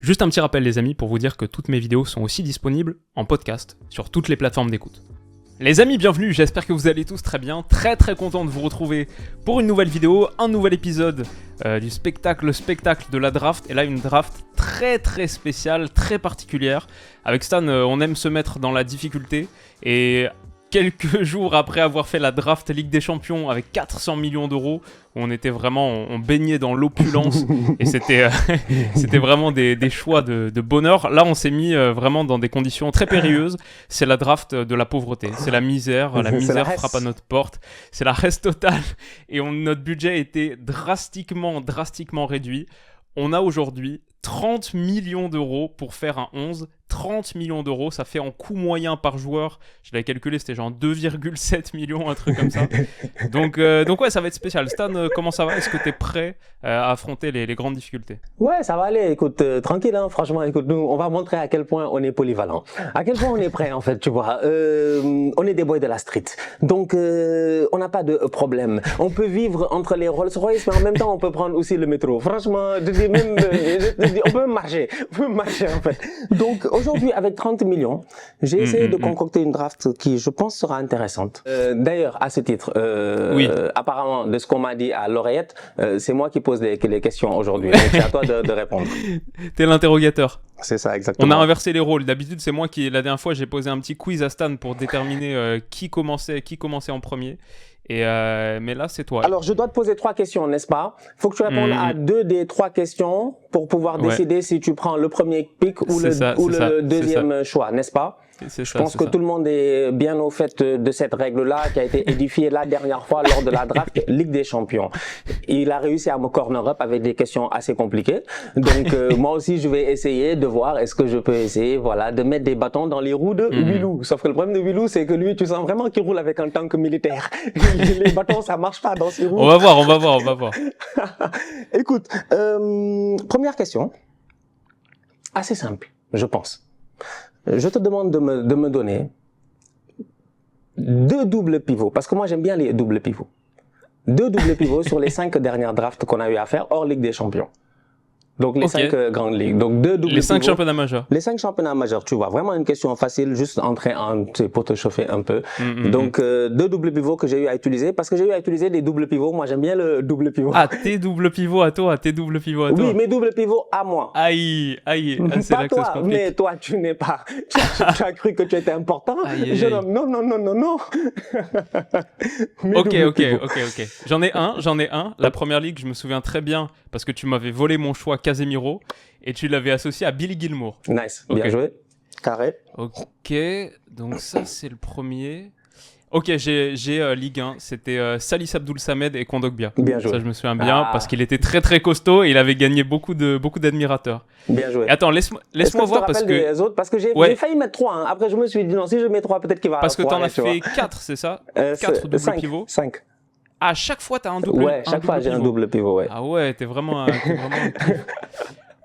Juste un petit rappel les amis pour vous dire que toutes mes vidéos sont aussi disponibles en podcast sur toutes les plateformes d'écoute. Les amis, bienvenue, j'espère que vous allez tous très bien, très content de vous retrouver pour une nouvelle vidéo, un nouvel épisode du spectacle de la draft, et là une draft très spéciale, très particulière. Avec Stan, on aime se mettre dans la difficulté, et quelques jours après avoir fait la draft Ligue des Champions avec 400 millions d'euros, on était vraiment, on baignait dans l'opulence, et c'était vraiment des choix de bonheur. Là, on s'est mis vraiment dans des conditions très périlleuses. C'est la draft de la pauvreté, c'est la misère frappe à notre porte, c'est la reste totale, et notre budget était drastiquement réduit. On a aujourd'hui 30 millions d'euros pour faire un 11. 30 millions d'euros, ça fait en coût moyen par joueur, je l'avais calculé, c'était genre 2,7 millions, un truc comme ça. Donc ouais, ça va être spécial. Stan, comment ça va? Est-ce que tu es prêt à affronter les grandes difficultés? Ouais, ça va aller, écoute, tranquille, hein, franchement, écoute, nous, on va montrer à quel point on est polyvalent. À quel point on est prêt, en fait, tu vois. On est des boys de la street, donc on n'a pas de problème. On peut vivre entre les Rolls-Royce, mais en même temps, on peut prendre aussi le métro. Franchement, je dis même, on peut marcher, en fait. Donc, aujourd'hui, avec 30 millions, j'ai essayé de concocter une draft qui, je pense, sera intéressante. D'ailleurs, à ce titre, oui. Apparemment, de ce qu'on m'a dit à l'oreillette, c'est moi qui pose les questions aujourd'hui. Donc, c'est à toi de répondre. T'es l'interrogateur. C'est ça, exactement. On a inversé les rôles. D'habitude, c'est moi qui, la dernière fois, j'ai posé un petit quiz à Stan pour déterminer qui commençait en premier. Mais là, c'est toi. Alors, je dois te poser 3 questions, n'est-ce pas? Il faut que tu répondes à 2 des 3 questions pour pouvoir décider si tu prends le premier pick ou le deuxième choix, n'est-ce pas? Je pense que tout le monde est bien au fait de cette règle-là qui a été édifiée la dernière fois lors de la draft Ligue des Champions. Il a réussi à me corner up avec des questions assez compliquées. Donc, moi aussi, je vais essayer de voir est-ce que je peux essayer, voilà, de mettre des bâtons dans les roues de Willou. Sauf que le problème de Willou, c'est que lui, tu sens vraiment qu'il roule avec un tank militaire. Les bâtons, ça marche pas dans ses roues. On va voir. Écoute, première question. Assez simple, je pense. Je te demande de me donner 2 doubles pivots, parce que moi j'aime bien les doubles pivots. 2 doubles pivots sur les 5 dernières drafts qu'on a eu à faire hors Ligue des Champions. Donc les 5 grandes ligues. Donc 2 doubles pivots. Les 5 championnats majeurs. Les 5 championnats majeurs, tu vois. Vraiment une question facile, juste entrer pour te chauffer un peu. Donc 2 doubles pivots que j'ai eu à utiliser, parce que j'ai eu à utiliser des doubles pivots. Moi j'aime bien le double pivot. Ah, tes doubles pivots à toi, Oui, mes doubles pivots à moi. Aïe. C'est pas là que ça se toi, complique. mais toi tu n'es pas. Tu as cru que tu étais important. Jeune homme, non. Ok. J'en ai un. La première ligue, je me souviens très bien, parce que tu m'avais volé mon choix Casemiro. Et tu l'avais associé à Billy Gilmour. Nice, bien joué. Carré. Ok, donc ça c'est le premier. Ok, j'ai Ligue 1, c'était Salis Abdoul Samed et Kondogbia. Bien joué. Ça je me souviens bien parce qu'il était très costaud et il avait gagné beaucoup d'admirateurs. Bien joué. Et attends, laisse-moi voir parce que... des autres, parce que j'ai failli mettre 3. Hein. Après je me suis dit non, si je mets 3, peut-être qu'il va... Parce que t'en as fait 4, c'est ça? 4 doubles pivots. 5. À chaque fois t'as un double Ouais, chaque fois j'ai un double pivot, ouais. Ah ouais, t'es vraiment un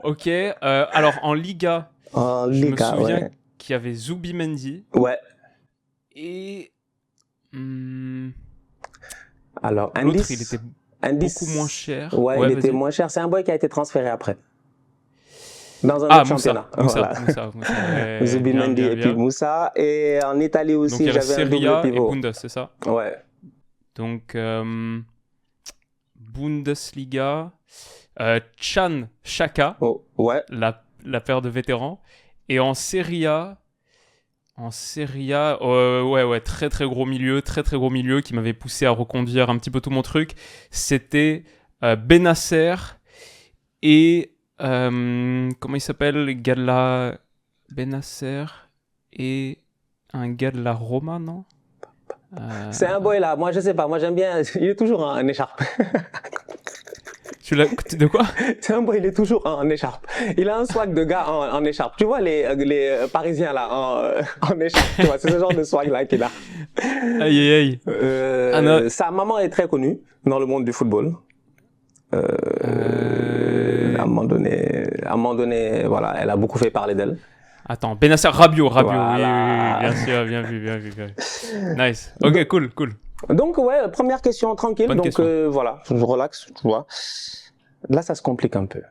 Ok, alors en Liga, je me souviens qu'il y avait Zubimendi. Ouais. Et alors l'autre, il était beaucoup moins cher. Ouais, il était moins cher. C'est un boy qui a été transféré après. Dans un autre championnat. Moussa. Zubimendi et puis Moussa. Et en Italie aussi, j'avais un double pivot. Et Bundes, c'est ça? Ouais. Donc, Bundesliga, Chan Chaka, ouais. la paire de vétérans. Et en Serie A, très gros milieu qui m'avait poussé à reconduire un petit peu tout mon truc. C'était Benasser et comment il s'appelle, le gars de la Benasser et un gars de la Roma, non? C'est un boy là, moi je sais pas, moi j'aime bien, il est toujours en écharpe. De quoi? C'est un boy, il est toujours en écharpe. Il a un swag de gars en écharpe. Tu vois les Parisiens là en écharpe, tu vois, c'est ce genre de swag là qu'il a. Aïe. Sa maman est très connue dans le monde du football. À un moment donné, voilà, elle a beaucoup fait parler d'elle. Attends, Benasser, Rabiot, voilà. Oui, bien sûr, bien vu. Nice. Ok, cool. Donc ouais, première question tranquille. Bonne question. Voilà, je relaxe, tu vois. Là, ça se complique un peu.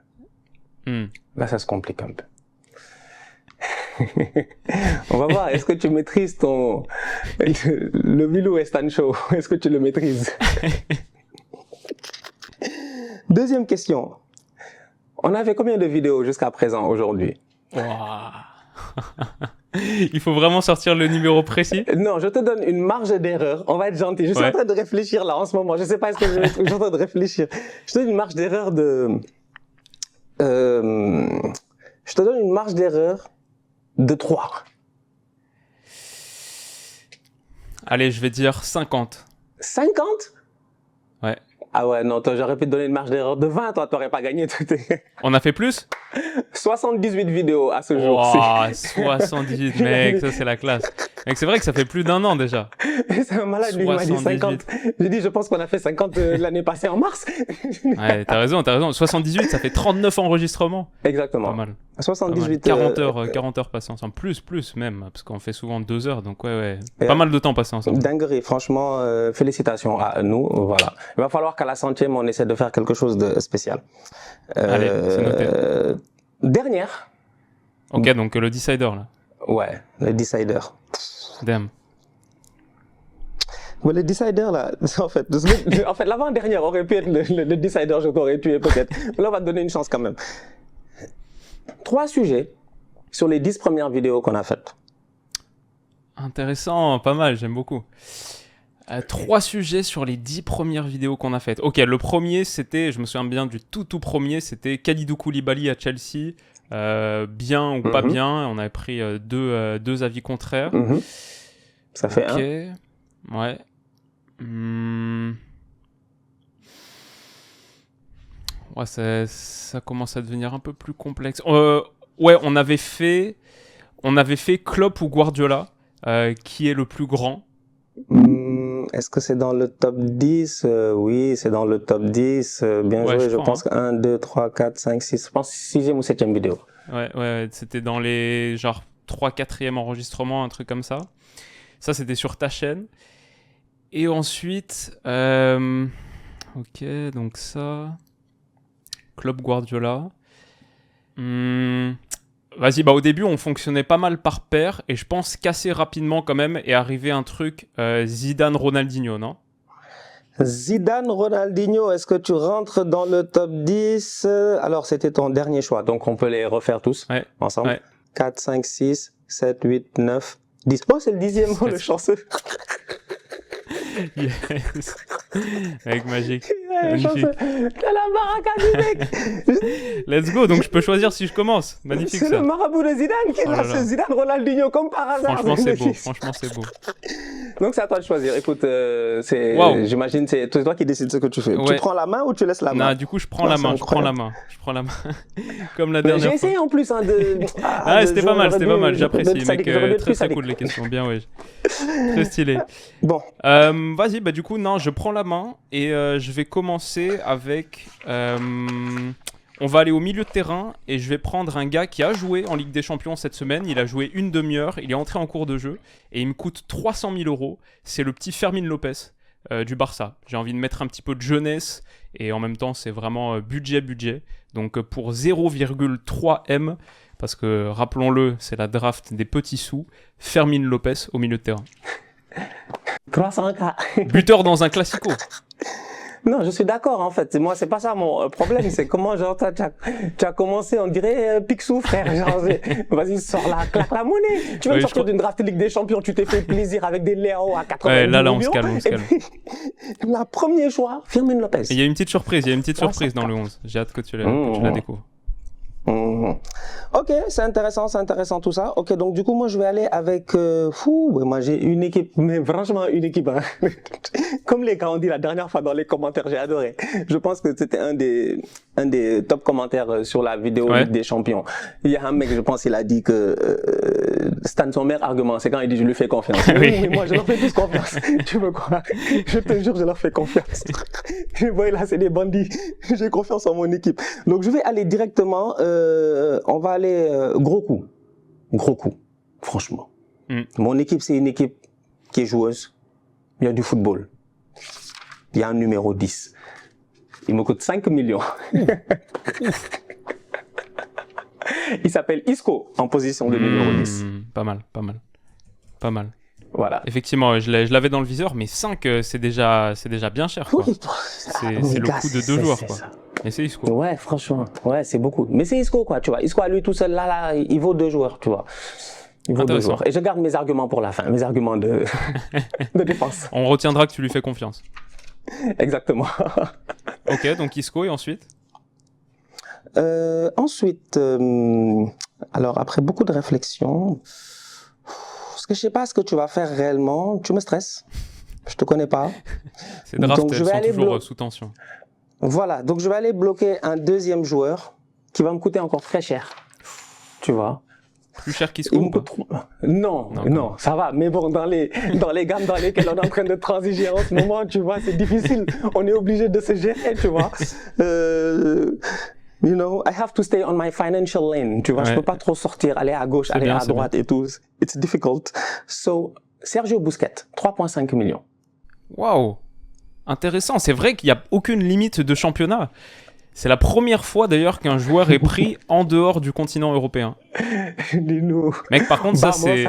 Là, ça se complique un peu. On va voir, est-ce que tu maîtrises le Milou et Stan Show? Est-ce que tu le maîtrises? Deuxième question. On a fait combien de vidéos jusqu'à présent aujourd'hui? Wow. Il faut vraiment sortir le numéro précis? Non, je te donne une marge d'erreur. On va être gentil. Je suis en train de réfléchir là en ce moment. Je sais pas est-ce que je suis en train de réfléchir. Je te donne une marge d'erreur je te donne une marge d'erreur de 3. Allez, je vais dire 50. 50? Ouais. Ah ouais, non, toi, j'aurais pu te donner une marge d'erreur de 20, toi, t'aurais pas gagné. On a fait plus? 78 vidéos à ce jour. Wow, 78, mec, ça c'est la classe. Mec, c'est vrai que ça fait plus d'1 an déjà. C'est un malade, lui, il m'a dit 50. J'ai dit, je pense qu'on a fait 50 l'année passée en mars. Ouais, t'as raison. 78, ça fait 39 enregistrements. Exactement. Pas mal. 78. 40 heures passées ensemble. Plus même, parce qu'on fait souvent 2 heures, donc ouais. Pas mal de temps passé ensemble. Dinguerie, franchement, félicitations à nous, voilà. Il va falloir qu'à la 100e, on essaie de faire quelque chose de spécial. Allez, c'est noté. Dernière. Ok, donc le Decider, là. Ouais, le Decider. Damn. Ouais, le Decider, là, en fait, l'avant-dernière aurait pu être le Decider, je t'aurais tué peut-être. Là, on va te donner une chance quand même. 3 sujets sur les 10 premières vidéos qu'on a faites. Intéressant, pas mal, j'aime beaucoup. 3 sujets sur les 10 premières vidéos qu'on a faites. Ok, le premier, c'était, je me souviens bien du tout premier, c'était Kalidou Koulibaly à Chelsea. Bien ou pas bien, on avait pris deux avis contraires. Ça fait un. Ouais. Ouais, ça commence à devenir un peu plus complexe. Ouais, on avait fait Klopp ou Guardiola, qui est le plus grand. Est-ce que c'est dans le top 10? Oui, c'est dans le top 10. Bien joué, je pense que 1, 2, 3, 4, 5, 6. Je pense 6e ou 7e vidéo. Ouais, c'était dans les genre 3, 4e enregistrements, un truc comme ça. Ça, c'était sur ta chaîne. Et ensuite, ok, donc ça, Klopp Guardiola. Vas-y, au début, on fonctionnait pas mal par paire, et je pense qu'assez rapidement quand même est arrivé un truc Zidane-Ronaldinho, non? Zidane-Ronaldinho, est-ce que tu rentres dans le top 10? Alors, c'était ton dernier choix, donc on peut les refaire tous ensemble. Ouais. 4, 5, 6, 7, 8, 9, 10. Oh, c'est le 10e, le chanceux. Yes. Avec magique. T'as la baraque du mec. Let's go, donc je peux choisir si je commence. Magnifique. C'est le marabout de Zidane qui est là, c'est Zidane Ronaldinho comme par hasard. Franchement, c'est beau. Donc c'est à toi de choisir. Écoute, j'imagine c'est toi qui décides ce que tu fais. Ouais. Tu prends la main ou tu laisses la main? Non, du coup je prends la main. Comme la dernière fois. J'ai essayé en plus c'était pas mal, j'apprécie mec. Très cool les questions, bien ouais. Très stylé. Bon. Vas-y, du coup non, je prends la main et je vais commencer avec on va aller au milieu de terrain et je vais prendre un gars qui a joué en Ligue des Champions cette semaine. Il a joué une demi-heure, il est entré en cours de jeu et il me coûte 300 000 €. C'est le petit Fermin Lopez du Barça. J'ai envie de mettre un petit peu de jeunesse et en même temps c'est vraiment budget. Donc pour 0,3 M, parce que rappelons-le, c'est la draft des petits sous, Fermin Lopez au milieu de terrain. 300K. Buteur dans un classico. Non, je suis d'accord en fait. Moi, c'est pas ça mon problème. C'est comment genre tu as commencé, on dirait Picsou, frère. Genre, vas-y, sors la claque la monnaie. Tu viens de sortir d'une draft Ligue des Champions, tu t'es fait plaisir avec des Léo à 80 millions. Là, on se calme. La premier choix, Fermin Lopez. Il y a une petite surprise. Dans le 11. J'ai hâte que tu la découvres. Ok, c'est intéressant tout ça. Ok, donc du coup moi je vais aller avec moi j'ai une équipe, mais franchement une équipe hein. Comme les gars ont dit la dernière fois dans les commentaires, j'ai adoré. Je pense que c'était un des top commentaires sur la vidéo Ligue des Champions. Il y a un mec, je pense, il a dit que Stan, son meilleur argument, c'est quand il dit je lui fais confiance. Oui, mais moi je leur fais plus confiance. Tu veux quoi? Je te jure, je leur fais confiance. Je vois là, c'est des bandits. J'ai confiance en mon équipe. Donc je vais aller directement. On va aller gros coup, franchement. Mon équipe, c'est une équipe qui est joueuse. Il y a du football. Il y a un numéro 10. Il me coûte 5 millions. Il s'appelle Isco en position de numéro 10. Pas mal. Voilà. Effectivement, je l'avais dans le viseur, mais 5, c'est déjà bien cher, quoi. Oui. C'est le coût de 2 joueurs, quoi. Mais c'est Isco. Ouais, franchement, ouais, c'est beaucoup. Mais c'est Isco, quoi, tu vois. Isco à lui tout seul, là, il vaut 2 joueurs, tu vois. Il vaut 2 joueurs. Et je garde mes arguments pour la fin, mes arguments de défense. On retiendra que tu lui fais confiance. Exactement. Ok, donc Isco et ensuite Ensuite, alors après beaucoup de réflexion, parce que je sais pas ce que tu vas faire réellement, tu me stresses, je te connais pas. Ces drafts, donc, elles sont toujours sous tension. Voilà, donc je vais aller bloquer un deuxième joueur qui va me coûter encore très cher, tu vois. Plus cher qu'Isco ou pas ? Non, ça va. Mais bon, dans les gammes dans lesquelles on est en train de transiger en ce moment, tu vois, c'est difficile. On est obligé de se gérer, tu vois. You know, I have to stay on my financial lane. Tu vois, je peux pas trop sortir, aller à gauche, aller à droite et tout. It's difficult. So, Sergio Busquets, 3,5 millions. Waouh, intéressant. C'est vrai qu'il n'y a aucune limite de championnat. C'est la première fois d'ailleurs qu'un joueur est pris en dehors du continent européen. Dis-nous. Mec, par contre, ça c'est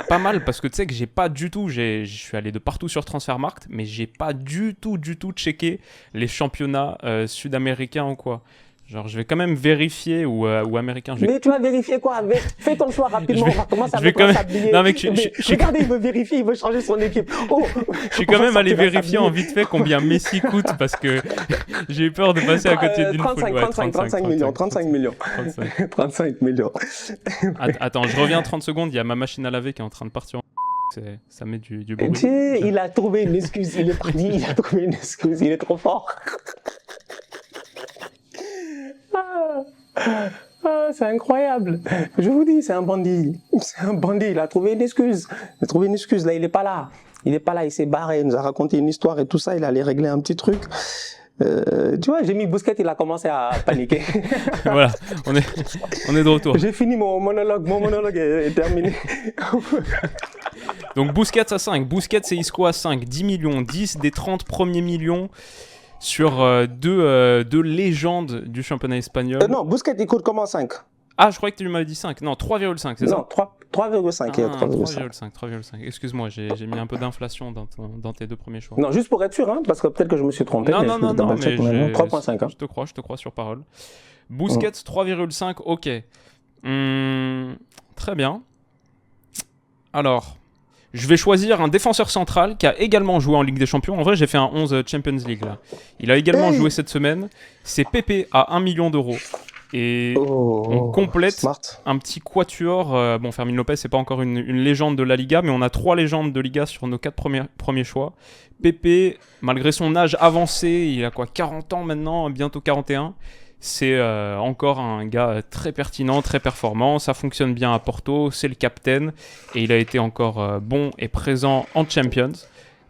pas mal parce que tu sais que j'ai pas du tout, je suis allé de partout sur Transfermarkt, mais j'ai pas du tout checké les championnats sud-américains ou quoi. Genre, je vais quand même vérifier ou américain. Mais tu vas vérifier quoi? Fais ton choix rapidement. On va commencer à s'habiller. Non, mec, regardez, il veut vérifier, il veut changer son équipe. Je suis quand même allé vérifier en vite fait combien Messi coûte parce que j'ai eu peur de passer à côté d'une foule. 35 millions. Attends, je reviens 30 secondes. Il y a ma machine à laver qui est en train de partir. Ça met du bruit. Il a trouvé une excuse. Il est parti. Il a trouvé une excuse. Il est trop fort. C'est incroyable. Je vous dis, c'est un bandit. Il a trouvé une excuse. Là, il est pas là. Il s'est barré. Il nous a raconté une histoire et tout ça. Il allait régler un petit truc. Tu vois, j'ai mis Busquets, il a commencé à paniquer. Voilà, on est de retour. J'ai fini mon monologue. Mon monologue est terminé. Donc Busquets à 5. Busquets et Isco à 5. 10 millions. 10 des 30 premiers millions. Sur deux légendes du championnat espagnol. Non, Busquets, il coûte comment 5 ? Ah, je croyais que tu m'avais dit 5. Non, 3,5, c'est ça ? Non, 3,5. 3,5. Excuse-moi, j'ai mis un peu d'inflation dans tes deux premiers choix. Non, juste pour être sûr, hein, parce que peut-être que je me suis trompé. Non, mais 3,5. Hein. Je te crois sur parole. Busquets, 3,5, ok. Très bien. Alors... Je vais choisir un défenseur central qui a également joué en Ligue des Champions. En vrai, j'ai fait un 11 Champions League là. Il a également joué cette semaine. C'est Pepe à 1 million d'euros. Et on complète un petit quatuor. Bon, Fermin Lopez, c'est pas encore une légende de la Liga, mais on a 3 légendes de Liga sur nos 4 premiers choix. Pepe, malgré son âge avancé, il a quoi, 40 ans maintenant, bientôt 41. C'est encore un gars très pertinent, très performant. Ça fonctionne bien à Porto, c'est le capitaine. Et il a été encore bon et présent en Champions.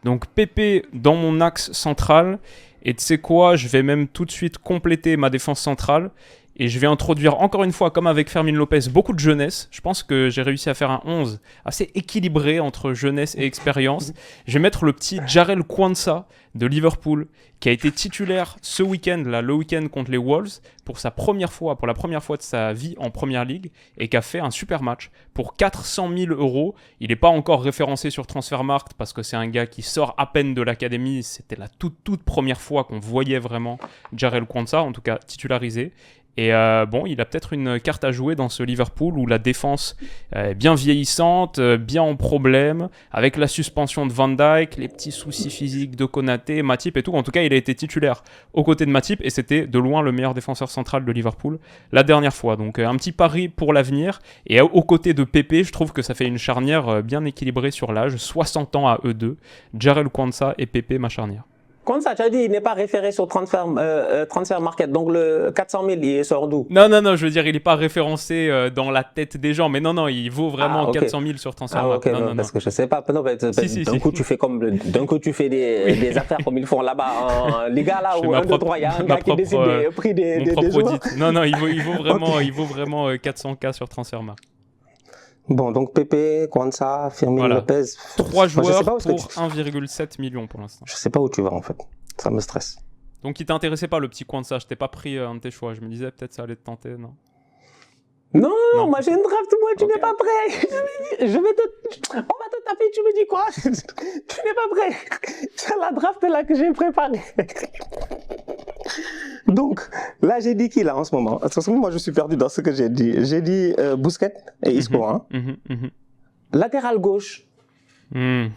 Donc Pepe dans mon axe central. Et tu sais quoi, je vais même tout de suite compléter ma défense centrale. Et je vais introduire encore une fois, comme avec Fermin Lopez, beaucoup de jeunesse. Je pense que j'ai réussi à faire un 11 assez équilibré entre jeunesse et expérience. Je vais mettre le petit Jarell Quansah de Liverpool, qui a été titulaire ce week-end, là, le week-end contre les Wolves, pour la première fois de sa vie en Première Ligue, et qui a fait un super match. Pour 400 000 €, il n'est pas encore référencé sur Transfermarkt, parce que c'est un gars qui sort à peine de l'académie. C'était la toute première fois qu'on voyait vraiment Jarell Quansah, en tout cas titularisé. Et bon, il a peut-être une carte à jouer dans ce Liverpool où la défense est bien vieillissante, bien en problème, avec la suspension de Van Dijk, les petits soucis physiques de Konaté, Matip et tout. En tout cas, il a été titulaire aux côtés de Matip et c'était de loin le meilleur défenseur central de Liverpool la dernière fois. Donc un petit pari pour l'avenir. Et aux côtés de Pepe, je trouve que ça fait une charnière bien équilibrée sur l'âge. 60 ans à eux deux. Jarell Quansah et Pepe, ma charnière. Comme ça, tu as dit, il n'est pas référé sur Transfermarkt, donc le 400 000, il sort d'où? Non, je veux dire, il n'est pas référencé dans la tête des gens, mais non, il vaut vraiment 400 000 sur Transfermarkt. Non, parce que je sais pas, d'un coup, tu fais des affaires comme ils font là-bas en Liga, là, où 1, 2, 3, il y a un gars qui décide des prix des joueurs. Non, il vaut vraiment 400K sur Transfermarkt. Bon, donc Pepe, Quansah, Fermin Lopez. 3 joueurs pour 1,7 million pour l'instant. Je sais pas où tu vas en fait. Ça me stresse. Donc il t'a intéressé pas le petit coin de ça, je t'ai pas pris un de tes choix, je me disais peut-être ça allait te tenter, non? Non, moi j'ai une draft, moi tu n'es pas prêt. On va te taper, tu me dis quoi? Tu n'es pas prêt. C'est la draft là que j'ai préparée. Donc, là j'ai dit qui là en ce moment? Parce que moi je suis perdu dans ce que j'ai dit. J'ai dit Busquets et Isco. Latéral gauche.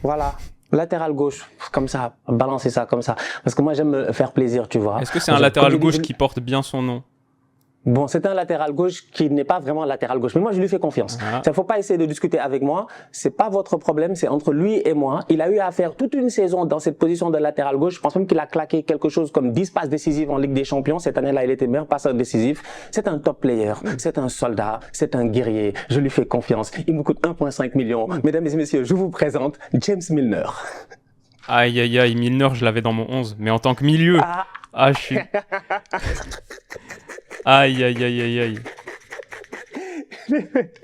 Voilà. Latéral gauche, comme ça, balancer ça comme ça. Parce que moi j'aime me faire plaisir, tu vois. Est-ce que c'est un latéral gauche qui porte bien son nom? Bon, c'est un latéral gauche qui n'est pas vraiment latéral gauche, mais moi je lui fais confiance. Il ne faut pas essayer de discuter avec moi, c'est pas votre problème, c'est entre lui et moi. Il a eu à faire toute une saison dans cette position de latéral gauche. Je pense même qu'il a claqué quelque chose comme 10 passes décisives en Ligue des Champions. Cette année-là, il était meilleur passeur décisif. C'est un top player, c'est un soldat, c'est un guerrier. Je lui fais confiance. Il me coûte 1,5 million. Mesdames et messieurs, je vous présente James Milner. Aïe, aïe, aïe, Milner, je l'avais dans mon 11, mais en tant que milieu. Ah, je suis... Aïe, aïe, aïe, aïe, aïe.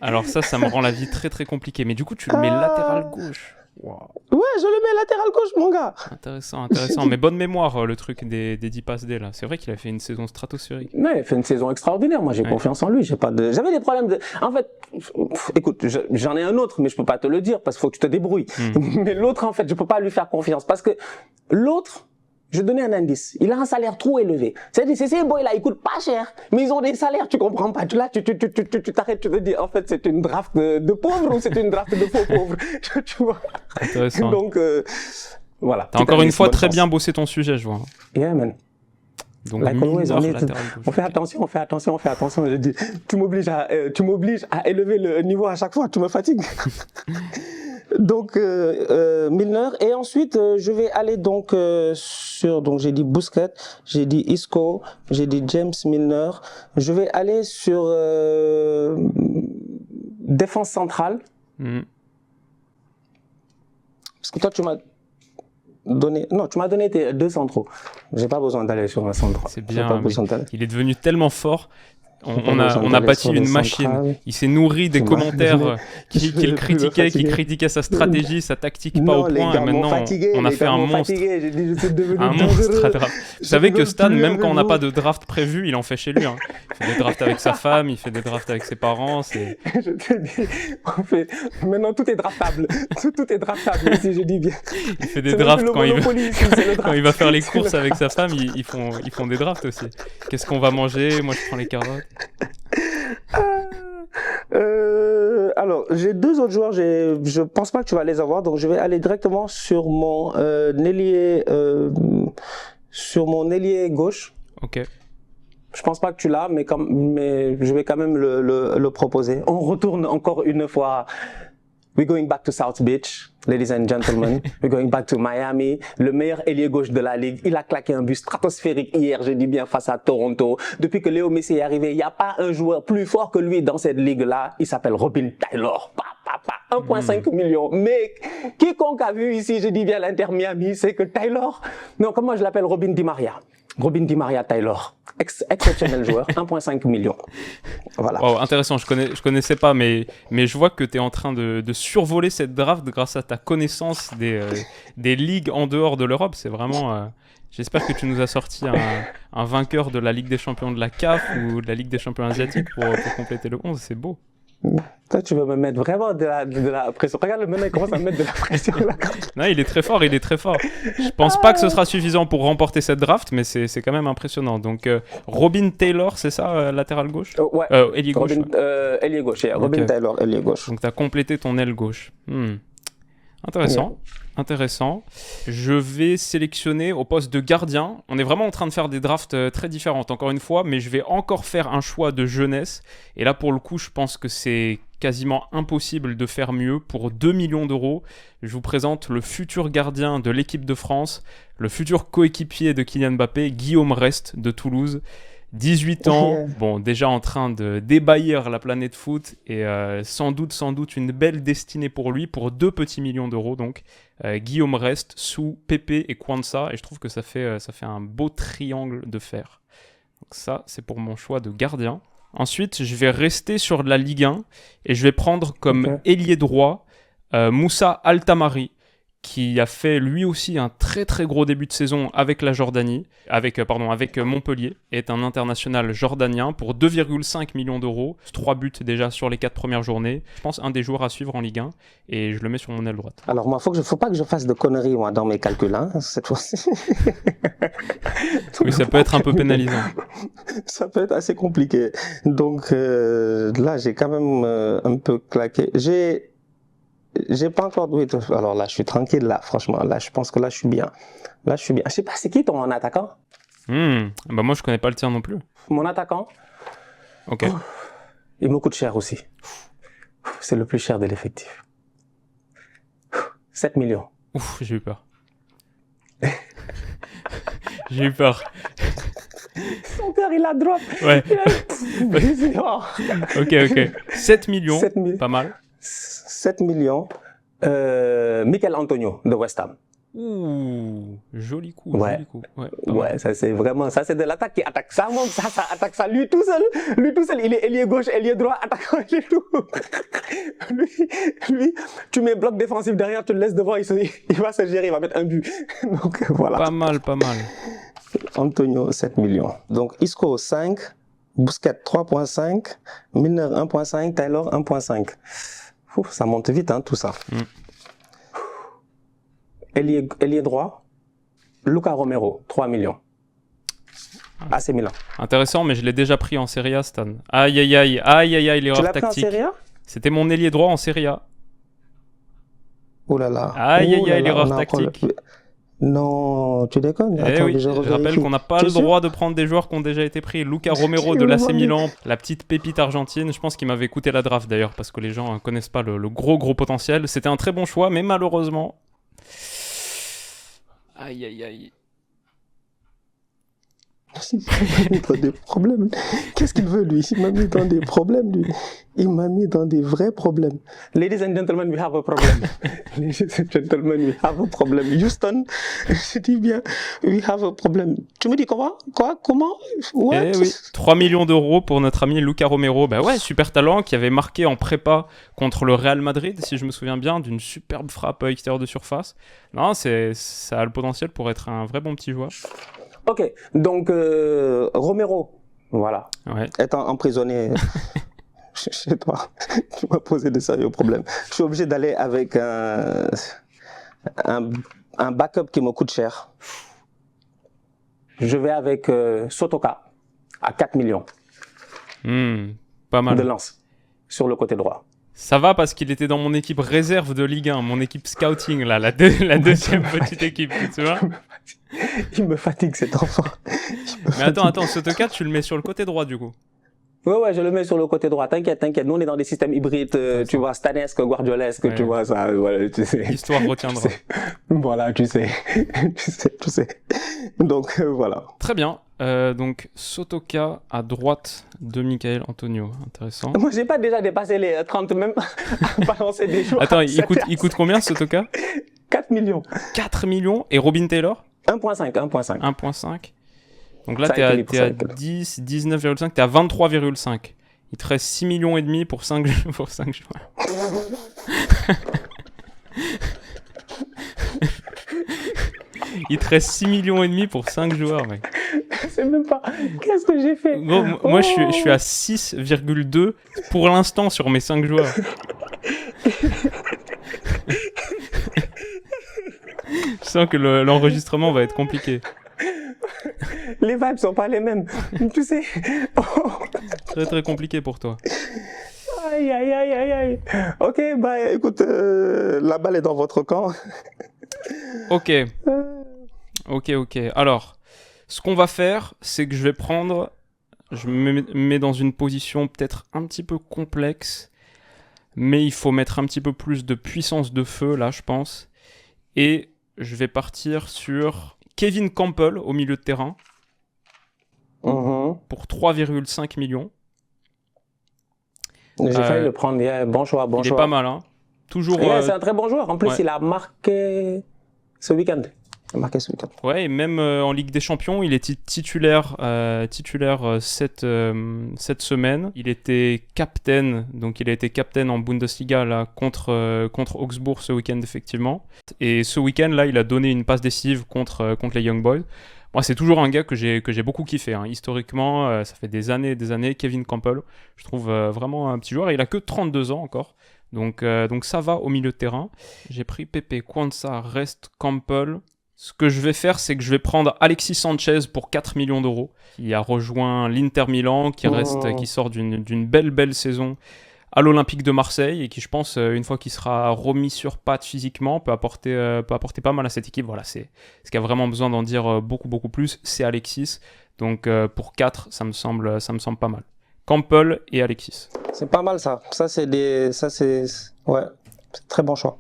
Alors ça me rend la vie très très compliquée. Mais du coup, tu le mets latéral gauche. Wow. Ouais, je le mets latéral gauche, mon gars. Intéressant, intéressant. Mais bonne mémoire, le truc des 10 passes D, là. C'est vrai qu'il a fait une saison stratosphérique. Ouais, il a fait une saison extraordinaire. Moi, j'ai confiance en lui. J'avais des problèmes de... En fait, écoute, j'en ai un autre, mais je peux pas te le dire parce qu'il faut que tu te débrouilles. Mais l'autre, en fait, je peux pas lui faire confiance parce que l'autre... Je donnais un indice. Il a un salaire trop élevé. C'est-à-dire, ces boys-là, ils coûtent pas cher, mais ils ont des salaires, tu comprends pas. Là, tu t'arrêtes, tu te dis, en fait, c'est une draft de pauvres ou c'est une draft de faux pauvres. Tu vois. Intéressant. Donc, voilà. T'as encore une fois très bien bossé ton sujet, je vois. Yeah, man. Donc, like always, on fait attention. Je dis, tu m'obliges à élever le niveau à chaque fois, tu me fatigues. Donc Milner, et ensuite je vais aller donc donc j'ai dit Busquets, j'ai dit Isco, j'ai dit James Milner. Je vais aller sur défense centrale. Parce que toi tu m'as donné tes 2 centraux. J'ai pas besoin d'aller sur un central. C'est bien, il est devenu tellement fort. On a bâti une machine. Il s'est nourri des commentaires qui le critiquaient, qui critiquaient sa stratégie, sa tactique pas au point. Et maintenant, on a fait un monstre. Un monstre à draft. Vous savez que Stan, même quand on n'a pas de draft prévu, il en fait chez lui. Hein. Il fait des drafts avec sa femme, il fait des drafts avec ses parents. Je te dis, on fait... Maintenant, tout est draftable. Tout est draftable, si je dis bien. Il fait des drafts quand il va faire les courses avec sa femme. Ils font des drafts aussi. Qu'est-ce qu'on va manger? Moi, je prends les carottes. Alors, j'ai 2 autres joueurs, je pense pas que tu vas les avoir, donc je vais aller directement sur mon ailier gauche. Ok. Je pense pas que tu l'as, mais je vais quand même le proposer. On retourne encore une fois. We're going back to South Beach, ladies and gentlemen. We're going back to Miami. Le meilleur ailier gauche de la ligue. Il a claqué un but stratosphérique hier, je dis bien, face à Toronto. Depuis que Léo Messi est arrivé, il n'y a pas un joueur plus fort que lui dans cette ligue-là. Il s'appelle Robin Taylor. 1,5 million. Mais quiconque a vu ici, je dis bien l'Inter Miami, c'est que Taylor... Non, comment je l'appelle? Robin Di Maria. Robin Di Maria Taylor. Exceptionnel joueur, 1,5 million. Voilà. Wow, intéressant, je connaissais pas, mais je vois que tu es en train de survoler cette draft grâce à ta connaissance des ligues en dehors de l'Europe. C'est vraiment... J'espère que tu nous as sorti un vainqueur de la Ligue des Champions de la CAF ou de la Ligue des Champions asiatiques pour compléter le 11. C'est beau. Toi, tu veux me mettre vraiment de la pression. Regarde, maintenant, il commence à me mettre de la pression là. Non, il est très fort, Je pense pas que ce sera suffisant pour remporter cette draft, mais c'est quand même impressionnant. Donc, Robin Taylor, c'est ça, latéral gauche? Ouais. Ailier gauche. Ailier gauche, yeah. Robin Taylor, ailier gauche. Donc, tu as complété ton aile gauche. Intéressant. Yeah. Intéressant. Je vais sélectionner au poste de gardien. On est vraiment en train de faire des drafts très différentes, encore une fois, mais je vais encore faire un choix de jeunesse. Et là, pour le coup, je pense que c'est quasiment impossible de faire mieux. Pour 2 millions d'euros, je vous présente le futur gardien de l'équipe de France, le futur coéquipier de Kylian Mbappé, Guillaume Rest de Toulouse. 18 ans, bon, déjà en train de débahir la planète foot et sans doute une belle destinée pour lui, pour 2 petits millions d'euros. Donc, Guillaume Rest sous Pépé et Kwanza, et je trouve que ça fait un beau triangle de fer. Donc ça, c'est pour mon choix de gardien. Ensuite, je vais rester sur la Ligue 1 et je vais prendre comme ailier droit Moussa Altamari, qui a fait lui aussi un très très gros début de saison avec la Jordanie, avec Montpellier, est un international jordanien pour 2,5 millions d'euros, 3 buts déjà sur les 4 premières journées. Je pense un des joueurs à suivre en Ligue 1 et je le mets sur mon aile droite. Alors moi, faut pas que je fasse de conneries moi dans mes calculs cette fois-ci. Oui, ça peut être un peu pénalisant. Ça peut être assez compliqué. Donc là, j'ai quand même un peu claqué. J'ai pas encore doué. Alors là, je suis tranquille là, franchement. Là, je pense que là, je suis bien. Je sais pas, c'est qui ton attaquant? Bah moi, je connais pas le tien non plus. Mon attaquant? Ok. Il me coûte cher aussi. C'est le plus cher de l'effectif. 7 millions. Ouf, j'ai eu peur. J'ai eu peur. Son cœur, il a drop. Ouais. Ok. 7 millions, pas mal. 7 millions. Michail Antonio de West Ham. Ouh, joli coup. Ouais, ça c'est de l'attaque qui attaque. Ça attaque ça. Lui tout seul, il est ailier gauche, ailier droit, attaquant, il est tout. lui, tu mets bloc défensif derrière, tu le laisses devant, il va se gérer, il va mettre un but. Donc voilà. Pas mal. Antonio, 7 millions. Donc Isco, 5. Busquets, 3.5. Milner, 1.5. Taylor, 1.5. Ça monte vite, hein, tout ça. Ailier droit, Luca Romero, 3 millions. AC Milan. Intéressant, mais je l'ai déjà pris en Serie A, Stan. Aïe, l'erreur tactique. Tu l'as pris en Serie A? C'était mon ailier droit en Serie A. Oh là là. Aïe, l'erreur tactique. Non, tu déconnes. Attends, oui, je rappelle qu'on n'a pas le droit de prendre des joueurs qui ont déjà été pris. Luca Romero de l'AC Milan, la petite pépite argentine. Je pense qu'il m'avait coûté la draft d'ailleurs, parce que les gens ne connaissent pas le gros potentiel. C'était un très bon choix, mais malheureusement... Aïe. Il m'a mis dans des problèmes. Qu'est-ce qu'il veut, lui? Il m'a mis dans des problèmes, lui. Il m'a mis dans des vrais problèmes. Ladies and gentlemen, we have a problem. Ladies and gentlemen, we have a problem. Houston, je dis bien, we have a problem. Tu me dis quoi? Comment? What? Eh oui, 3 millions d'euros pour notre ami Luca Romero. Bah ouais, super talent, qui avait marqué en prépa contre le Real Madrid, si je me souviens bien, d'une superbe frappe extérieure de surface. Non, ça a le potentiel pour être un vrai bon petit joueur. Ok, donc Romero, voilà, ouais. Étant emprisonné chez toi, tu m'as posé de sérieux problèmes. Je suis obligé d'aller avec un backup qui me coûte cher. Je vais avec Sotoka à 4 millions. Pas mal. De lance sur le côté droit. Ça va parce qu'il était dans mon équipe réserve de Ligue 1, mon équipe scouting, là, la deuxième petite équipe, tu vois. Il me fatigue cet enfant. Mais attends, Sotoka, tu le mets sur le côté droit du coup. Ouais, je le mets sur le côté droit. T'inquiète. Nous, on est dans des systèmes hybrides, tu vois, stanesque, guardiolesque, ouais. Tu vois, ça, voilà, tu sais. L'histoire retiendra. Voilà, tu sais. Donc, voilà. Très bien. Donc, Sotoka à droite de Michail Antonio. Intéressant. Moi, j'ai pas déjà dépassé les 30, même à balancer des joueurs. Attends, il coûte combien, Sotoka? 4 millions. 4 millions. Et Robin Taylor? 1.5. Donc là, t'es à 10, 19,5, t'es à 23,5. Il te reste 6 millions et demi pour 5 joueurs. Il te reste 6 millions et demi pour 5 joueurs, mec. Je sais même pas. Qu'est-ce que j'ai fait? Moi, je suis à 6,2 pour l'instant sur mes 5 joueurs. Je sens que l'enregistrement va être compliqué. Les vibes sont pas les mêmes, tu sais. Très très compliqué pour toi. Aïe. Ok, bah écoute, la balle est dans votre camp. Ok. Alors, ce qu'on va faire, c'est que je me mets dans une position peut-être un petit peu complexe, mais il faut mettre un petit peu plus de puissance de feu là, je pense. Et je vais partir sur Kevin Campbell au milieu de terrain pour 3,5 millions. J'ai failli le prendre. Bon choix. Il est pas mal, hein. Toujours. C'est un très bon joueur. En plus, il a marqué ce week-end. Marqué ce week-end. Ouais, et même en Ligue des Champions, il était titulaire cette semaine. Il était captain, donc il a été captain en Bundesliga là, contre Augsbourg ce week-end, effectivement. Et ce week-end, là, il a donné une passe décisive contre les Young Boys. Moi, c'est toujours un gars que j'ai beaucoup kiffé. Hein. Historiquement, ça fait des années, Kevin Campbell. Je trouve vraiment un petit joueur. Et il a que 32 ans encore. Donc ça va au milieu de terrain. J'ai pris Pepe, Quansah, Rest, Campbell. Ce que je vais faire, c'est que je vais prendre Alexis Sanchez pour 4 millions d'euros. Il a rejoint l'Inter Milan, qui sort d'une belle saison à l'Olympique de Marseille et qui, je pense, une fois qu'il sera remis sur pattes physiquement, peut apporter pas mal à cette équipe. Voilà, c'est ce qu'il y a vraiment besoin d'en dire beaucoup plus, c'est Alexis. Donc pour 4, ça me semble pas mal. Campbell et Alexis. C'est pas mal ça. Ouais, c'est très bon choix.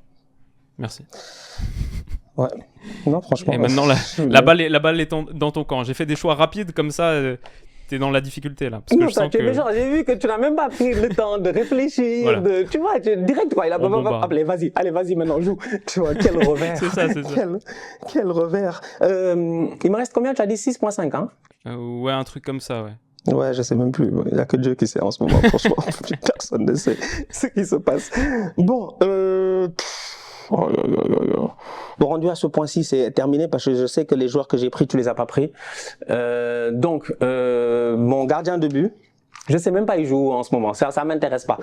Merci. Ouais. Non, franchement. Et maintenant, la balle est dans ton camp. J'ai fait des choix rapides comme ça. T'es dans la difficulté là. Parce que j'ai vu que tu n'as même pas pris le temps de réfléchir. Voilà. Tu vois, direct quoi. Il a allez, vas-y maintenant, joue. Tu vois, quel revers. C'est ça. Quel revers. Il me reste combien? Tu as dit 6,5 hein? Ouais, un truc comme ça, ouais. Ouais, je sais même plus. Il n'y a que Dieu qui sait en ce moment. Franchement, personne ne sait ce qui se passe. Bon, Bon, rendu à ce point-ci, c'est terminé parce que je sais que les joueurs que j'ai pris, tu les as pas pris. Donc, mon gardien de but, je sais même pas il joue en ce moment. Ça m'intéresse pas.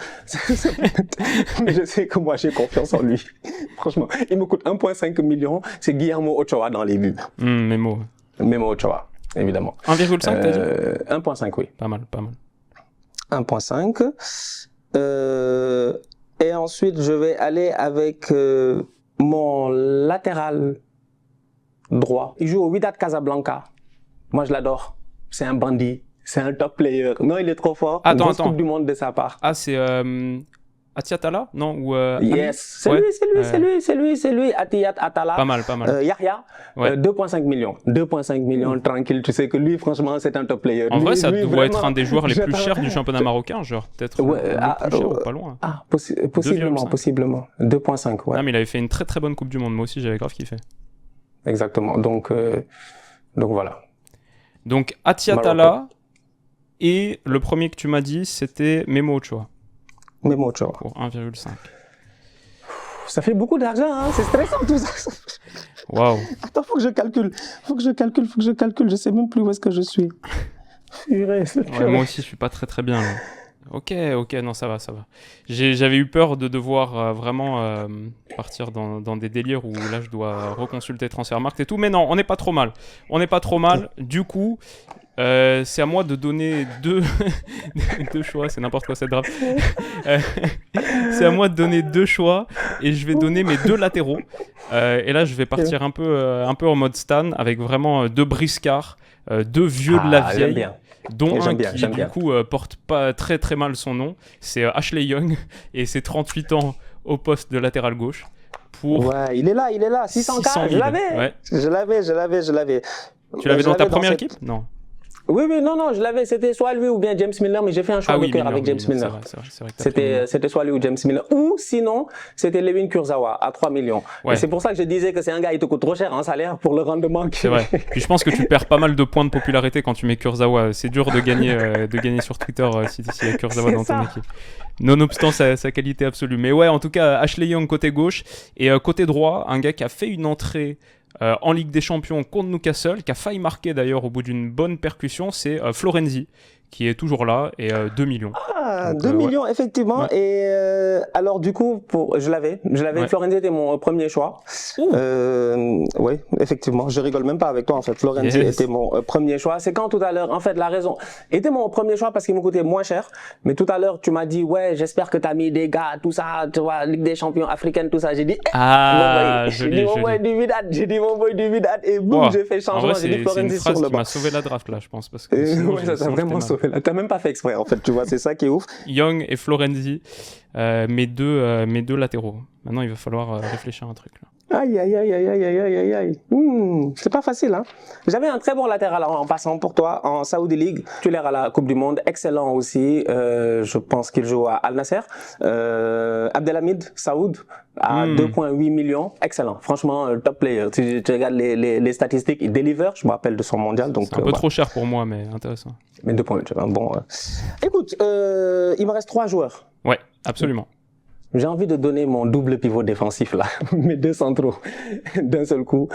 Mais je sais que moi, j'ai confiance en lui. Franchement, il me coûte 1,5 million. C'est Guillermo Ochoa dans les buts. Memo Ochoa, évidemment. 1,5 t'as dit 1,5, oui. Pas mal. 1,5. Et ensuite, je vais aller avec mon latéral droit. Il joue au Wydad Casablanca. Moi, je l'adore. C'est un bandit. C'est un top player. Non, il est trop fort. Attends. Coupe du monde de sa part. Ah, c'est Atiyat Atala? Non ou Yes, c'est lui. Atiyat Atala. Pas mal. Yahya, 2,5 millions. 2,5 millions, tranquille. Tu sais que lui, franchement, c'est un top player. En vrai, ça doit être un des joueurs les plus chers du championnat marocain, genre peut-être plus cher ou pas loin. Ah, possiblement. 2,5, ouais. Non, mais il avait fait une très très bonne Coupe du Monde. Moi aussi, j'avais grave kiffé. Exactement. Donc voilà. Donc Atiyat Atala et le premier que tu m'as dit, c'était Memo Ochoa. Memo Ochoa. Pour 1,5. Ça fait beaucoup d'argent, hein. C'est stressant tout ça. Waouh. Attends, faut que je calcule. Je sais même plus où est-ce que je suis. Ouais, moi aussi, je suis pas très très bien là. Ok, non, ça va. J'avais eu peur de devoir vraiment partir dans des délires où là, je dois reconsulter Transfermarkt et tout. Mais non, on n'est pas trop mal. Du coup, c'est à moi de donner deux choix. C'est n'importe quoi cette draft. C'est à moi de donner 2 choix et je vais donner mes 2 latéraux. Et là, je vais partir un peu en mode Stan avec vraiment 2 briscards, 2 vieux de la vieille. Dont un qui, du coup, porte pas très très mal son nom. C'est Ashley Young et c'est 38 ans au poste de latéral gauche. Ouais, il est là. 600K, je l'avais. Ouais. Je l'avais. Tu l'avais dans ta première équipe? Non. Oui, non, je l'avais. C'était soit lui ou bien James Milner, mais j'ai fait un choix de cœur avec James Milner. C'est vrai c'était soit lui ou James Milner. Ou sinon, c'était Levin Kurzawa à 3 millions. Ouais. Et c'est pour ça que je disais que c'est un gars, il te coûte trop cher en salaire pour le rendement. C'est vrai. Puis je pense que tu perds pas mal de points de popularité quand tu mets Kurzawa. C'est dur de gagner sur Twitter si il y a Kurzawa dans ton équipe. Nonobstant sa qualité absolue. Mais ouais, en tout cas, Ashley Young côté gauche et côté droit, un gars qui a fait une entrée en Ligue des Champions contre Newcastle, qui a failli marquer d'ailleurs au bout d'une bonne percussion, c'est Florenzi, qui est toujours là, et 2 millions. Ah, donc, 2 millions, effectivement. Ouais. Et alors, du coup, je l'avais. Ouais. Florenzi était mon premier choix. Oui, effectivement. Je rigole même pas avec toi, en fait. Florenzi était mon premier choix. C'est quand tout à l'heure, en fait, la raison était mon premier choix parce qu'il me coûtait moins cher. Mais tout à l'heure, tu m'as dit, ouais, j'espère que tu as mis des gars, tout ça, tu vois, Ligue des Champions africaine, tout ça. J'ai dit, j'ai dit mon boy du Wydad. Et boum, j'ai fait changement. J'ai dit Florenzi sur le banc. C'est une phrase qui m'a sauvé la draft, là, je pense. Parce que sinon, ça t'a vraiment sauvé. T'as même pas fait exprès, en fait, tu vois, c'est ça qui est ouf. Young et Florenzi, mes deux latéraux. Maintenant, il va falloir réfléchir à un truc là. Aïe, aïe, aïe, aïe, aïe, aïe, aïe, aïe. C'est pas facile, hein. J'avais un très bon latéral en passant pour toi en Saudi League. Titulaire à la Coupe du Monde, excellent aussi. Je pense qu'il joue à Al Nasser. Abdelhamid Saoud à 2,8 millions, excellent. Franchement, top player. Tu regardes les statistiques, il deliver. Je me rappelle de son mondial. Donc c'est un peu trop cher pour moi, mais intéressant. Mais 2,8, bon. Écoute, il me reste 3 joueurs. Ouais, absolument. J'ai envie de donner mon double pivot défensif là, mes 2 centraux d'un seul coup,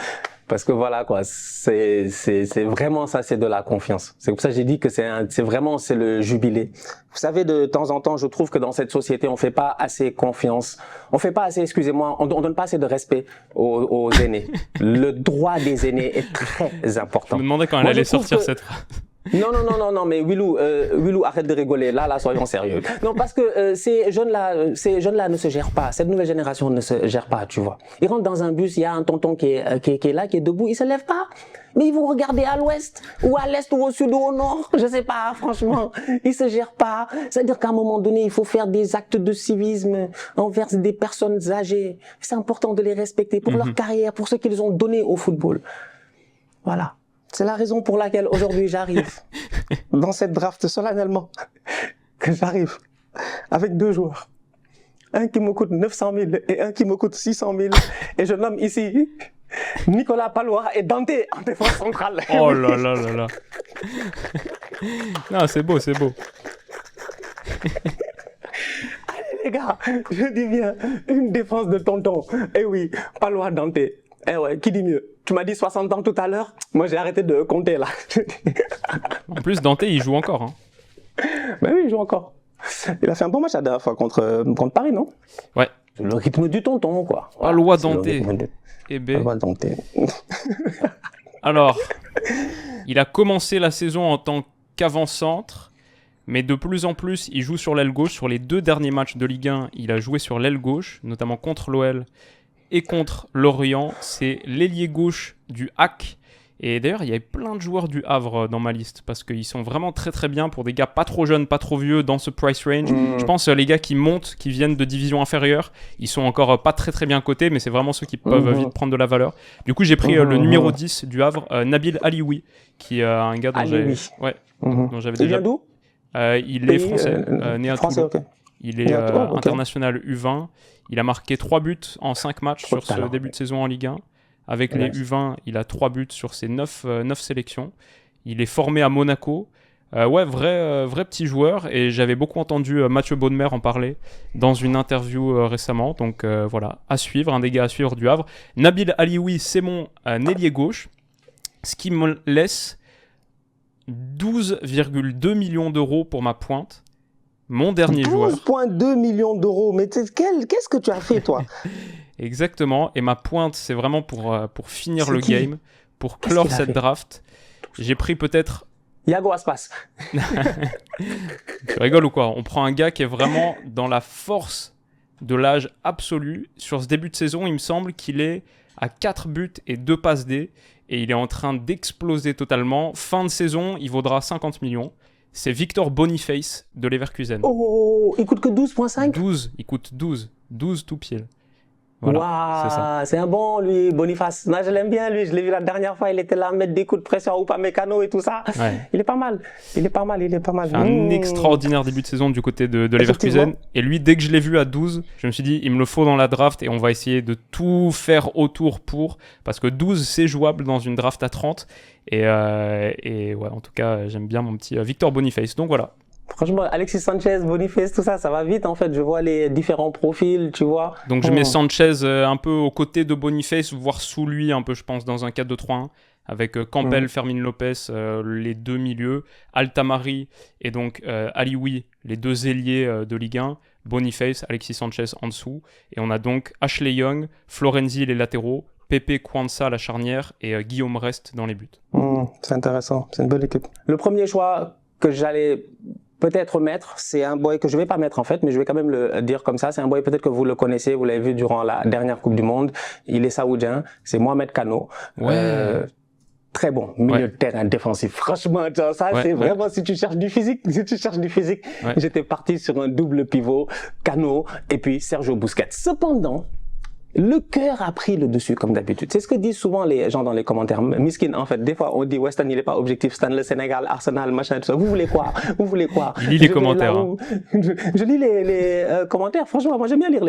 parce que voilà quoi, c'est vraiment ça, c'est de la confiance. C'est pour ça que j'ai dit que c'est le jubilé. Vous savez, de temps en temps, je trouve que dans cette société, on fait pas assez confiance, on fait pas assez, excusez-moi, on donne pas assez de respect aux aînés. Le droit des aînés est très important. Je me demandais quand elle allait sortir cette phrase. Non, mais Willou, arrête de rigoler. Là, soyons sérieux. Non, parce que ces jeunes-là ne se gèrent pas. Cette nouvelle génération ne se gère pas, tu vois. Ils rentrent dans un bus, il y a un tonton qui est là, qui est debout, il se lève pas. Mais ils vont regarder à l'ouest, ou à l'est, ou au sud, ou au nord. Je sais pas, franchement. Ils se gèrent pas. C'est-à-dire qu'à un moment donné, il faut faire des actes de civisme envers des personnes âgées. C'est important de les respecter pour leur carrière, pour ce qu'ils ont donné au football. Voilà. C'est la raison pour laquelle aujourd'hui j'arrive dans cette draft solennellement, que j'arrive avec 2 joueurs. Un qui me coûte 900 000 et un qui me coûte 600 000. Et je nomme ici Nicolas Palois et Dante en défense centrale. Oh là là là là. Non, c'est beau, c'est beau. Allez les gars, je dis bien, une défense de tonton. Eh oui, Palois, Dante. Eh ouais, qui dit mieux? Tu m'as dit 60 ans tout à l'heure. Moi, j'ai arrêté de compter, là. En plus, Dante, il joue encore. Hein. Ben oui, il joue encore. Il a fait un bon match la dernière fois contre Paris, non? Ouais. C'est le rythme du tonton, quoi. Palois Dante. Palois Dante. Alors, il a commencé la saison en tant qu'avant-centre, mais de plus en plus, il joue sur l'aile gauche. Sur les 2 derniers matchs de Ligue 1, il a joué sur l'aile gauche, notamment contre l'OL et contre Lorient. C'est l'ailier gauche du HAC. Et d'ailleurs, il y avait plein de joueurs du Havre dans ma liste parce qu'ils sont vraiment très très bien pour des gars pas trop jeunes, pas trop vieux dans ce price range. Je pense les gars qui montent, qui viennent de division inférieure, ils sont encore pas très très bien cotés, mais c'est vraiment ceux qui peuvent vite prendre de la valeur. Du coup, j'ai pris le numéro 10 du Havre, Nabil Alioui, qui est un gars dont j'avais déjà... Il vient d'où? Il est français, né à Toulon. Okay. Il est international U20. Il a marqué 3 buts en 5 matchs sur ce début de saison en Ligue 1. Avec les U20, il a 3 buts sur ses 9 sélections. Il est formé à Monaco. Vrai petit joueur. Et j'avais beaucoup entendu Mathieu Baudemer en parler dans une interview récemment. Donc voilà, à suivre, un des gars à suivre du Havre. Nabil Alioui, c'est mon ailier gauche. Ce qui me laisse 12,2 millions d'euros pour ma pointe. Mon dernier joueur. 12,2 millions d'euros. Mais qu'est-ce que tu as fait, toi? Exactement. Et ma pointe, c'est vraiment pour finir le game, pour clore cette draft. J'ai pris peut-être... Yago Aspas. Tu rigoles ou quoi? On prend un gars qui est vraiment dans la force de l'âge absolu. Sur ce début de saison, il me semble qu'il est à 4 buts et 2 passes D. Et il est en train d'exploser totalement. Fin de saison, il vaudra 50 millions. C'est Victor Boniface de Leverkusen. Oh, il coûte que 12,5 ? 12, il coûte 12. 12 tout pile. Voilà, c'est un bon, lui, Boniface. Non, je l'aime bien, lui. Je l'ai vu la dernière fois. Il était là à mettre des coups de pression ou pas mécano et tout ça. Ouais. Il est pas mal. Il est pas mal. Un extraordinaire début de saison du côté de Leverkusen. Et lui, dès que je l'ai vu à 12, je me suis dit, il me le faut dans la draft et on va essayer de tout faire autour pour. Parce que 12, c'est jouable dans une draft à 30. Et ouais, en tout cas, j'aime bien mon petit Victor Boniface. Donc voilà. Franchement, Alexis Sanchez, Boniface, tout ça, ça va vite en fait. Je vois les différents profils, tu vois. Donc je mets Sanchez un peu aux côtés de Boniface, voire sous lui un peu, je pense, dans un 4-2-3-1. Avec Campbell, Fermin Lopez, les 2 milieux, Altamari et donc Alioui, les 2 ailiers de Ligue 1, Boniface, Alexis Sanchez en dessous. Et on a donc Ashley Young, Florenzi les latéraux, Pepe Kwanza la charnière et Guillaume Rest dans les buts. C'est intéressant, c'est une bonne équipe. Le premier choix que j'allais peut-être mettre, c'est un boy que je vais pas mettre en fait, mais je vais quand même le dire comme ça. C'est un boy peut-être que vous le connaissez, vous l'avez vu durant la dernière Coupe du Monde. Il est saoudien, c'est Mohamed Kano. Ouais. Très bon milieu de terrain défensif. Franchement, ça c'est vraiment si tu cherches du physique, j'étais parti sur un double pivot, Kano et puis Sergio Busquets. Cependant, Le cœur a pris le dessus, comme d'habitude. C'est ce que disent souvent les gens dans les commentaires. Miskin, en fait. Des fois, on dit, Weston, il est pas objectif. Stan, le Sénégal, Arsenal, machin, tout ça. Vous voulez quoi? Vous voulez quoi? Il lit les commentaires. Je lis les commentaires. Franchement, moi, j'aime bien lire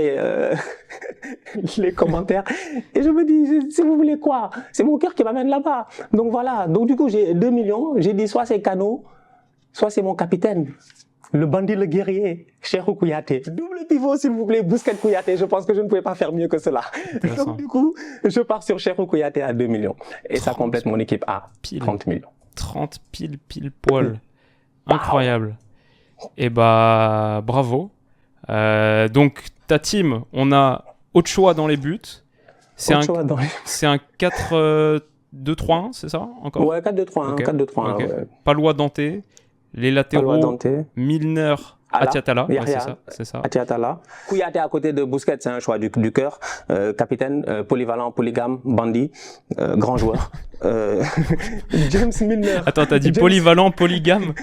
les commentaires. Et je me dis, si vous voulez quoi? C'est mon cœur qui m'amène là-bas. Donc voilà. Donc du coup, j'ai 2 millions. J'ai dit, soit c'est Kano, soit c'est mon capitaine. Le bandit, le guerrier, Cheikhou Kouyaté. Double pivot, s'il vous plaît, Bousquet Kouyaté. Je pense que je ne pouvais pas faire mieux que cela. Donc, du coup, je pars sur Cheikhou Kouyaté à 2 millions. Et ça complète mon équipe à 30 millions. 30 pile poil. Incroyable. Et bah, bravo. Donc, ta team, on a Ochoa dans les buts. C'est un 4-2-3-1, c'est ça encore? Ouais, 4-2-3-1. Okay. 4-2-3-1. Okay. Ouais. Palois Danté. Les latéraux, Milner, Atiatala, ouais, c'est ça. Atiatala. Kouyaté à côté de Bousquet, c'est un choix du cœur. Capitaine, polyvalent, polygame, bandit, grand joueur. James Milner. Attends, t'as dit polyvalent, polygame?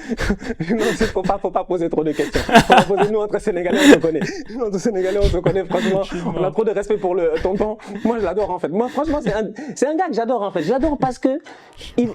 Non, faut pas poser trop de questions. Faut pas poser, nous, entre Sénégalais, on se connaît. Nous, entre Sénégalais, on se connaît, franchement. On a trop de respect pour le tonton. Moi, je l'adore, en fait. Moi, franchement, c'est un gars que j'adore, en fait. J'adore parce que il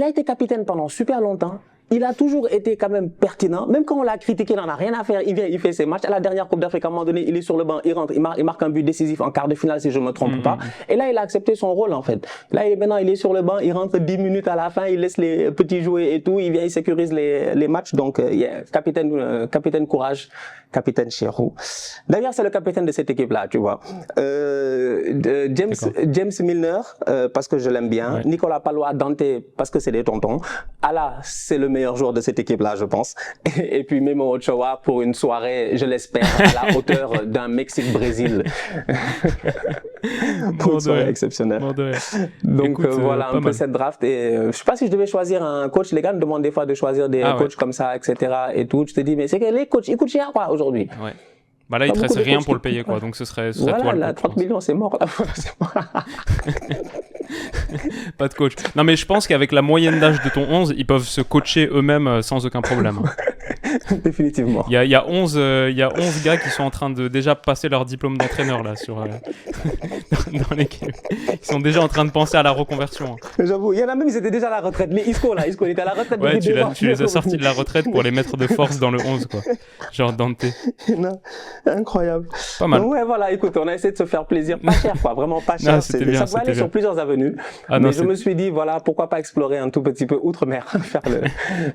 a été capitaine pendant super longtemps. Il a toujours été quand même pertinent. Même quand on l'a critiqué, il n'en a rien à faire. Il vient, il fait ses matchs. À la dernière Coupe d'Afrique, à un moment donné, il est sur le banc, il rentre, il marque un but décisif en quart de finale, si je ne me trompe pas. Et là, il a accepté son rôle, en fait. Là, maintenant, il est sur le banc, il rentre 10 minutes à la fin, il laisse les petits jouer et tout. Il vient, il sécurise les matchs. Donc, capitaine courage, capitaine Cheikhou. D'ailleurs, c'est le capitaine de cette équipe-là, tu vois. James Milner, parce que je l'aime bien. Ouais. Nicolas Palois Danté, parce que c'est des tontons. Allah, c'est le meilleur joueur de cette équipe-là, je pense. Et puis Memo Ochoa pour une soirée, je l'espère, à la hauteur d'un Mexique-Brésil. Pour une soirée exceptionnelle. Donc écoute, voilà un peu cette draft. Et je sais pas si je devais choisir un coach. Les gars me demandent des fois de choisir des coachs comme ça, etc. Et tout. Je te dis, mais c'est que les coachs, ils coûtent cher, quoi, aujourd'hui. Ouais. Bah là, il te reste rien pour le payer, quoi. Donc ce serait voilà, toi le coach, 30 millions, c'est mort. Pas de coach. Non, mais je pense qu'avec la moyenne d'âge de ton 11, ils peuvent se coacher eux-mêmes sans aucun problème. Définitivement. Il y a 11 gars qui sont en train de déjà passer leur diplôme d'entraîneur là sur dans l'équipe. Ils sont déjà en train de penser à la reconversion. J'avoue, il y en a même, ils étaient déjà à la retraite. Les Isco là, Isco, il était à la retraite. Ouais, tu les as sortis de la retraite pour les mettre de force dans le 11, quoi. Genre Dante. Non, incroyable. Pas mal. Donc, ouais, voilà, écoute, on a essayé de se faire plaisir. Pas cher, quoi. Vraiment pas cher. Non, ça pouvait aller sur plusieurs avenues. Mais je me suis dit, voilà, pourquoi pas explorer un tout petit peu outre-mer.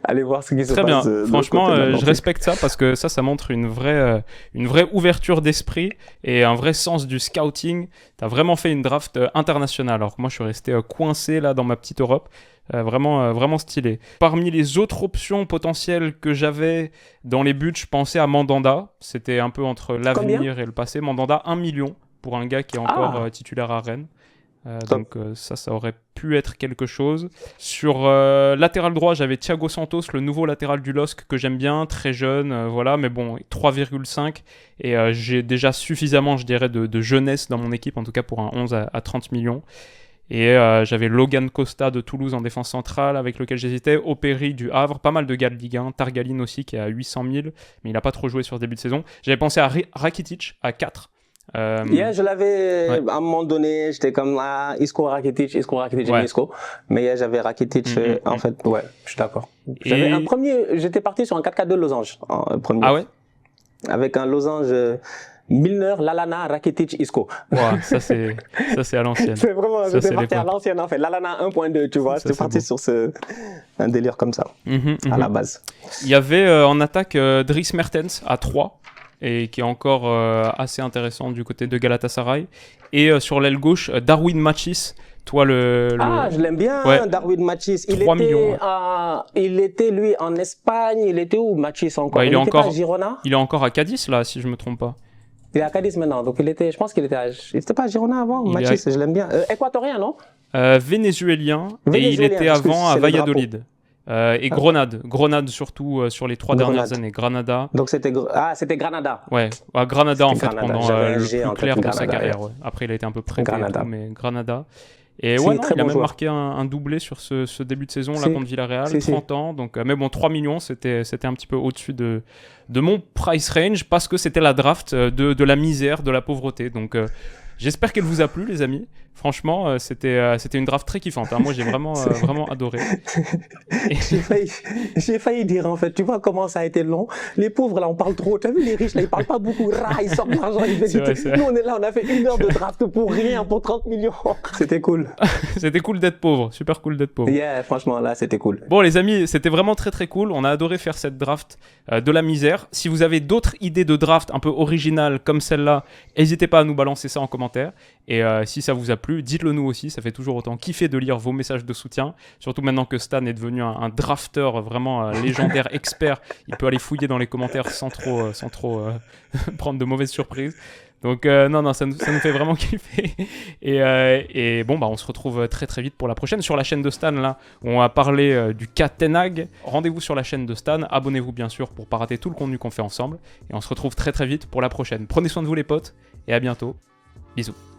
Aller voir ce qui se passe. Très bien. Franchement, je respecte ça parce que ça montre une vraie ouverture d'esprit et un vrai sens du scouting. T'as vraiment fait une draft internationale, alors que moi je suis resté coincé là dans ma petite Europe. Vraiment stylé. Parmi les autres options potentielles que j'avais dans les buts, je pensais à Mandanda. C'était un peu entre l'avenir et le passé. Mandanda, 1 million pour un gars qui est encore titulaire à Rennes. Donc ça aurait pu être quelque chose. Sur latéral droit, j'avais Thiago Santos, le nouveau latéral du LOSC que j'aime bien, très jeune, voilà, mais bon, 3,5 et j'ai déjà suffisamment, je dirais, de jeunesse dans mon équipe, en tout cas pour un 11 à 30 millions. Et j'avais Logan Costa de Toulouse en défense centrale avec lequel j'hésitais, Opéry du Havre, pas mal de gars de Ligue 1, Targaline aussi qui est à 800 000, mais il n'a pas trop joué sur ce début de saison. J'avais pensé à Rakitic à 4. Je l'avais à un moment donné, j'étais comme là, Isco Rakitic, Isco. Mais j'avais Rakitic, en fait, ouais, je suis d'accord. J'avais un premier, j'étais parti sur un 4-4-2 losange. Premier. Ah ouais? Avec un losange Milner, Lalana, Rakitic, Isco. Ouais, ça c'est à l'ancienne. C'est vraiment, j'étais parti à l'ancienne en fait. Lalana 1.2, tu vois, j'étais parti sur un délire comme ça, à la base. Il y avait en attaque Dries Mertens à 3. Et qui est encore assez intéressant du côté de Galatasaray. Et sur l'aile gauche, Darwin Machis. Toi, je l'aime bien, ouais. Darwin Machis. Il était, lui, en Espagne. Il était où, Machis, encore? Il est encore à Girona? Il est encore à Cadiz, là, si je ne me trompe pas. Il est à Cadiz maintenant. Donc, je pense qu'il était il n'était pas à Girona avant, Machis, je l'aime bien. Équatorien, non? Vénézuélien. Et il était avant à Valladolid. Et Grenade surtout sur les 3 dernières années. Granada. Donc c'était Granada. Ouais, Granada en fait pendant le plus clair de sa carrière. Ouais. Après il a été un peu prêté, mais Granada. Et ouais, il a même marqué un doublé sur ce début de saison là contre Villarreal, 30 ans. Donc, mais bon, 3 millions, c'était un petit peu au-dessus de mon price range parce que c'était la draft de la misère, de la pauvreté. Donc J'espère qu'elle vous a plu, les amis. Franchement, c'était une draft très kiffante. Hein. Moi, j'ai vraiment adoré. J'ai failli dire, en fait, tu vois comment ça a été long. Les pauvres, là, on parle trop. Tu as vu, les riches, là, ils parlent pas beaucoup. Ils sortent de l'argent. Nous, on est là, on a fait 1 heure de draft pour rien, pour 30 millions. C'était cool. C'était cool d'être pauvre. Super cool d'être pauvre. Yeah, franchement, là, c'était cool. Bon, les amis, c'était vraiment très, très cool. On a adoré faire cette draft de la misère. Si vous avez d'autres idées de draft un peu originales comme celle-là, n'hésitez pas à nous balancer ça en commentaire. Et si ça vous a plu, dites-le nous aussi, ça fait toujours autant kiffer de lire vos messages de soutien, surtout maintenant que Stan est devenu un drafteur vraiment légendaire, expert, il peut aller fouiller dans les commentaires sans trop prendre de mauvaises surprises. Donc non, ça nous fait vraiment kiffer. Et bon, on se retrouve très très vite pour la prochaine. Sur la chaîne de Stan, là, on va parler du cas Ten Hag. Rendez-vous sur la chaîne de Stan, abonnez-vous bien sûr pour pas rater tout le contenu qu'on fait ensemble. Et on se retrouve très très vite pour la prochaine. Prenez soin de vous les potes, et à bientôt. Bisous.